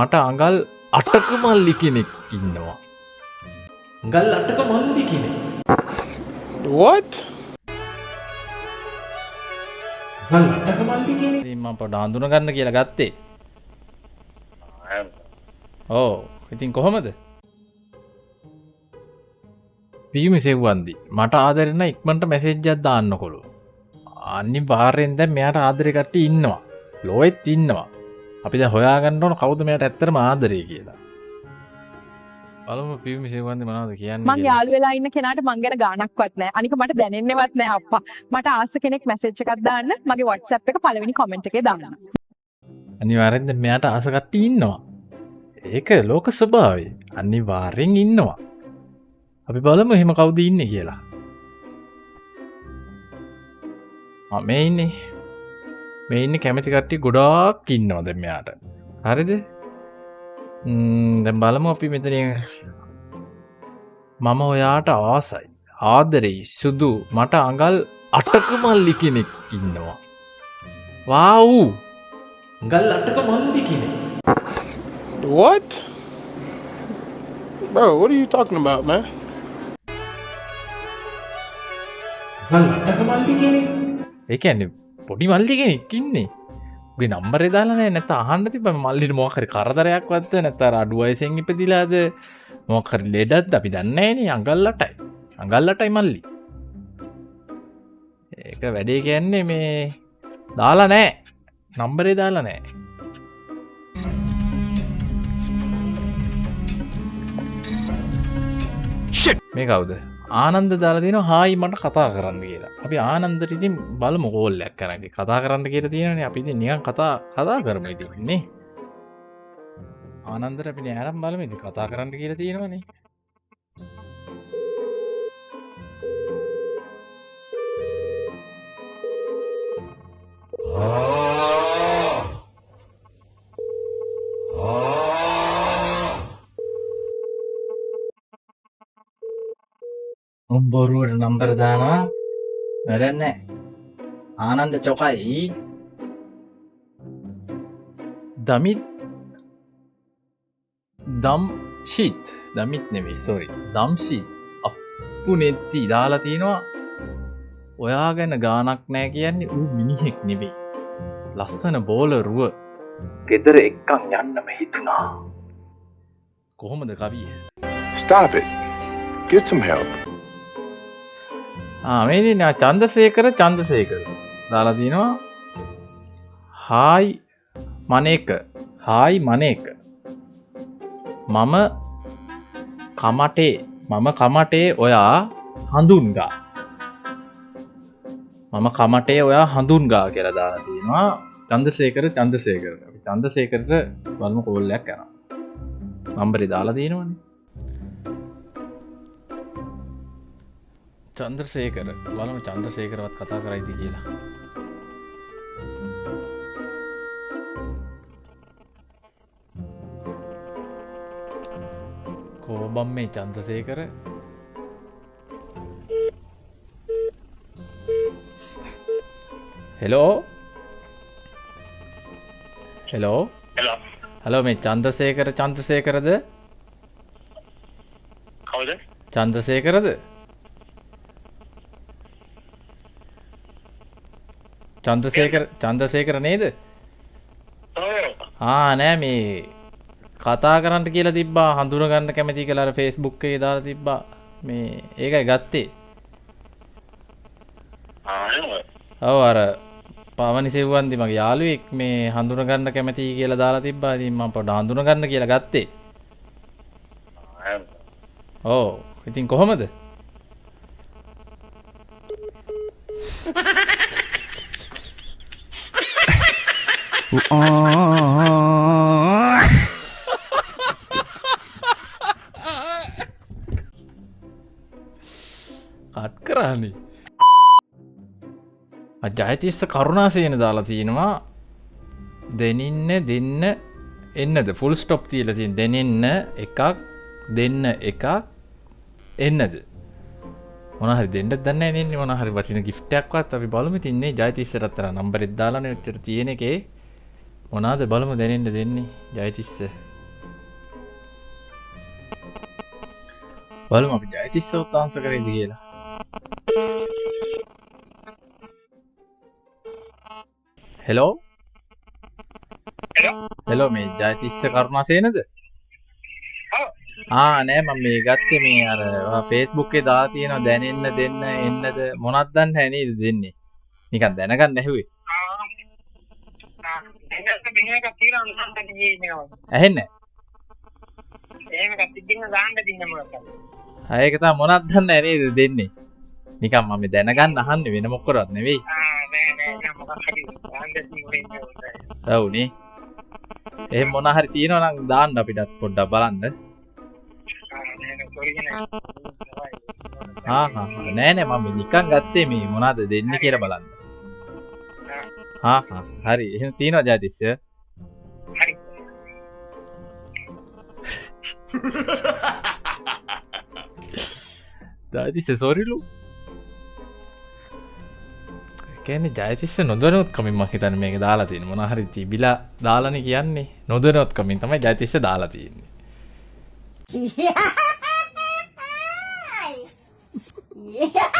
මට අඟල් 8ක මල්ලි කෙනෙක් ඉන්නවා. අඟල් 8ක මල්ලි කෙනෙක්. What? අඟල් 8ක මල්ලි කෙනෙක්. ඉතින් මම පොඩ හඳුන ගන්න කියලා ගත්තේ. ඔව්. ඉතින් කොහමද? පියුමි සෙව්වන්දි. මට ආදරේ නැ ඉක්මනට මැසේජ් එකක් දාන්නකොළු. අනිවාර්යෙන් දැන් මෙයාට ආදරේ කට්ටිය ඉන්නවා. ලෝයෙත් ඉන්නවා. අපි දැන් හොයාගන්න ඕන කවුද මෙයාට ඇත්තටම ආදරේ කියලා. බලමු පියුමි සෙව්වන්දි මොනවද කියන්නේ මං යාළු වෙලා ඉන්න කෙනාට මං ගැන ගාණක්වත් නැහැ. අනික මට දැනෙන්නේවත් නැහැ අප්පා. මට ආස කෙනෙක් මැසේජ් එකක් දාන්න මගේ WhatsApp එක පළවෙනි කමෙන්ට් එකේ දාන්න. අනිවාර්යෙන් දැන් මෙයාට ආස කට්ටිය ඉන්නවා. ඒක ලෝක ස්වභාවය. අනිවාර්යෙන් ඉන්නවා. අපි බලමු එහෙම කවුද ඉන්නේ කියලා. මේ ඉන්නේ. මේ ඉන්නේ කැමති කට්ටිය ගොඩාක් ඉන්නවා දැන් මෙයාට. හරිද? දැන් බලමු අපි මෙතනින් මම ඔයාට ආසයි. ආදරෙයි සුදු මට අඟල් 8ක මල්ලි කෙනෙක් ඉන්නවා. වාව්! අඟල් 8ක මල්ලි කෙනෙක්. What? Bro, what are you talking about, man? ඒ කියන්නේ පොඩි මල්ලි කෙනෙක් ඉන්නේ. උගේ නම්බරේ දාලා නැහැ නැත්නම් අහන්න තිබ්බම මල්ලිට මොකක් හරි කරදරයක් වත්ද නැත්නම් අර අඩු වයසෙන් ඉපදිලාද මොකක් හරි ලෙඩක්ද අපි දන්නේ නැහනේ අඟල් 8යි. අඟල් 8යි මල්ලි. ඒක වැඩේ කියන්නේ මේ දාලා නැහැ. නම්බරේ දාලා නැහැ. මේ කවුද? ආනන්ද දාලා දිනවා හායි මට කතා කරන්න කියලා. අපි ආනන්දට ඉතින් බලමු කෝල් එකක් කරන්න. කතා කරන්න කියලා තියෙනනේ. අපි ඉතින් නිකන් කතා කරමු ඉතින් නේ. ආනන්දට අපි නෑරම් බලමු ඉතින් කතා කරන්න කියලා තියෙනවනේ. බොරුවට නම්බර දානවා වැඩක් නැහැ. ආනන්ද චොකයි දමිත් දම්ෂිත් දමිත් නෙවෙයි සෝරි දම්ෂිත් අප්පු නෙත්ති දාලා තිනවා. ඔයා ගැන ගානක් නැහැ කියන්නේ ඌ මිනිහෙක් නෙවෙයි. ලස්සන බෝලරුව ගෙදර එක්කන් යන්නම හිතුණා. කොහොමද කවිය? Stop it. Get some help. මේ චන්දසේකර දාලා තිනවා. හායි මනේක මම කමටේ ඔයා හඳුන්ගා කියලා දාලා තිනවා. චන්දසේකර අපි චන්දසේකරට බලමු කෝල් එකක් කරනවා. නම්බරේ දාලා තියෙනවනේ. චන්ද්‍රසේකර බලමු චන්ද්‍රසේකරවත් කතා කරයිද කියලා. කොබම් මේ චන්ද්‍රසේකර හෙලෝ මේ චන්ද්‍රසේකරද? කවුද? චන්ද්‍රසේකරද? චන්ද්‍රසේකර නේද? නෑ මේ කතා කරන්න කියලා තිබ්බා හඳුන ගන්න කැමති කියලා අර Facebook එකේ දාලා තිබ්බා. මේ ඒකයි ගත්තේ. ඔව් අර පවනි සෙව්වන්දි මගේ යාළුවෙක් මේ හඳුන ගන්න කැමති කියලා දාලා තිබ්බා. ඉතින් මම පොඩ හඳුන ගන්න කියලා ගත්තේ. ඔව් ඉතින් කොහමද? කට් කරානේ. ජයතිස්ස කරුණාසේන දාලා තිනවා. දෙන්න එන්නද ෆුල් ස්ටොප් තියලා තියෙන දෙන්න එකක් එන්නද මොනවා හරි දෙන්නත් දන්නේ නැහැ නේ. මොනවා හරි වටින gift එකක්වත් අපි බලමු. ඉතින් නේ ජයතිස්සට අතර නම්බරෙත් දාලානේ ඔච්චර තියෙන එකේ මොනවාද බලමු දෙන්නේ ජයතිස්ස. බලමු අපි ජයතිස්සවත් ආන්සර් කරේද කියලා. හෙලෝ හෙලෝ මේ ජයතිස්ස කරුණාසේනද? නෑ මම මේ ගත්තේ මේ අර Facebook එකේ දාලා තියෙනවා දැනෙන්න දෙන්න එන්නද මොනක්ද දන්නේ නැහැ නේද දෙන්නේ. නිකන් දැනගන්න ඇහුවේ. ඇහෙන්නේ නැහැ. ඒක තමයි මොනක්ද දන්නේ නැහැ නේද දෙන්නේ. නිකන් මම දැනගන්න අහන්නේ වෙන මොකක්වත් නෙවෙයි. ඔව් නේ. එහෙම මොන හරි තියෙනවා නම් දාන්න අපිටත් පොඩ්ඩක් බලන්න. නෑ මම නිකන් ගත්තේ මේ මොනවද දෙන්නේ කියලා බලන්න. හරි එහෙනම් තියෙනවා ජයතිස්ස. හරි. ජයතිස්ස සෝරිලු. කියන්නේ ජයතිස්ස නොදැනුවත් කමින් මම හිතන්නේ මේක දාලා තියෙන මොන හරි තිබිලා දාලානේ කියන්නේ. නොදැනුවත් කමින් තමයි ජයතිස්ස දාලා තියෙන්නේ. Yeah.